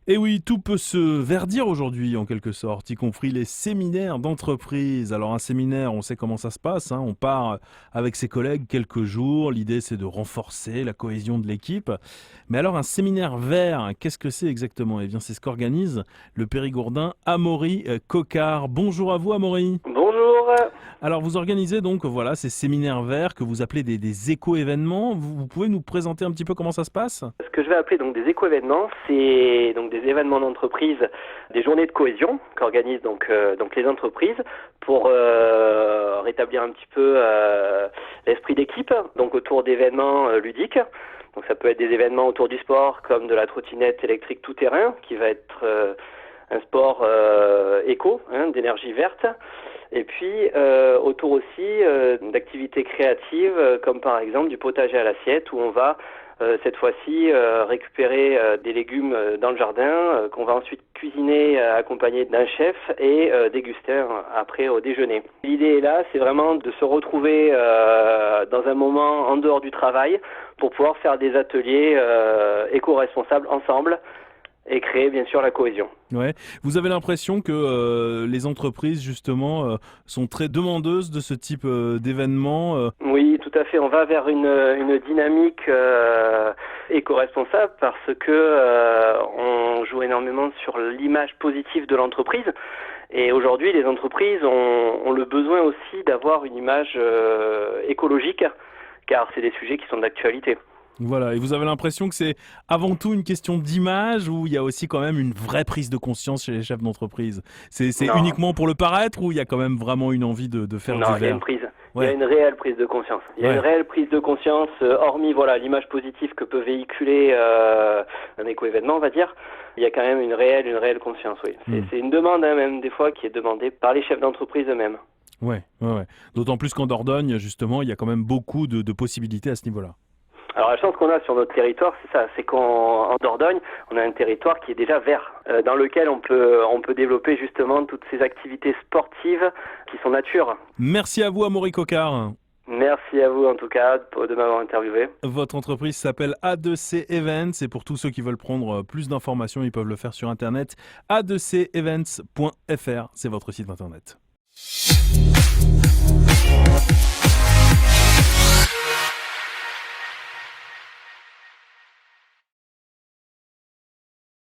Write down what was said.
Et oui, tout peut se verdir aujourd'hui en quelque sorte, y compris les séminaires d'entreprise. Alors un séminaire, on sait comment ça se passe, hein. On part avec ses collègues quelques jours, l'idée c'est de renforcer la cohésion de l'équipe. Mais alors un séminaire vert, qu'est-ce que c'est exactement? Eh bien c'est ce qu'organise le Périgourdin Amaury Coquard. Bonjour à vous Amaury. Bonjour. Alors vous organisez donc voilà ces séminaires verts que vous appelez des éco-événements. Vous pouvez nous présenter un petit peu comment ça se passe? Ce que je vais appeler donc des éco-événements, c'est donc des événements d'entreprise, des journées de cohésion qu'organisent donc les entreprises pour rétablir un petit peu l'esprit d'équipe, donc autour d'événements ludiques. Donc ça peut être des événements autour du sport comme de la trottinette électrique tout-terrain qui va être un sport éco, d'énergie verte. Et puis autour aussi d'activités créatives comme par exemple du potager à l'assiette où on va cette fois-ci récupérer des légumes dans le jardin qu'on va ensuite cuisiner accompagné d'un chef et déguster après au déjeuner. L'idée est là, c'est vraiment de se retrouver dans un moment en dehors du travail pour pouvoir faire des ateliers éco-responsables ensemble et créer bien sûr la cohésion. Ouais. Vous avez l'impression que les entreprises justement sont très demandeuses de ce type d'événements. Oui, tout à fait. On va vers une dynamique éco-responsable parce que on joue énormément sur l'image positive de l'entreprise. Et aujourd'hui, les entreprises ont le besoin aussi d'avoir une image écologique, car c'est des sujets qui sont d'actualité. Voilà, et vous avez l'impression que c'est avant tout une question d'image ou il y a aussi quand même une vraie prise de conscience chez les chefs d'entreprise? C'est Non, uniquement pour le paraître ou il y a quand même vraiment une envie de faire non, du il y a vert? une prise. Il y a Ouais, une réelle prise de conscience. Il y a une ouais. réelle prise de conscience, hormis voilà l'image positive que peut véhiculer un éco-événement, on va dire. Il y a quand même une réelle conscience, oui. Hmm. C'est une demande même des fois qui est demandée par les chefs d'entreprise eux-mêmes. Ouais. D'autant plus qu'en Dordogne, justement, il y a quand même beaucoup de possibilités à ce niveau-là. Alors la chance qu'on a sur notre territoire, c'est ça, c'est qu'en Dordogne, on a un territoire qui est déjà vert, dans lequel on peut développer justement toutes ces activités sportives qui sont nature. Merci à vous, Amaury Coquard. Merci à vous en tout cas de m'avoir interviewé. Votre entreprise s'appelle A2C Events et pour tous ceux qui veulent prendre plus d'informations, ils peuvent le faire sur internet. A2Cevents.fr, c'est votre site internet.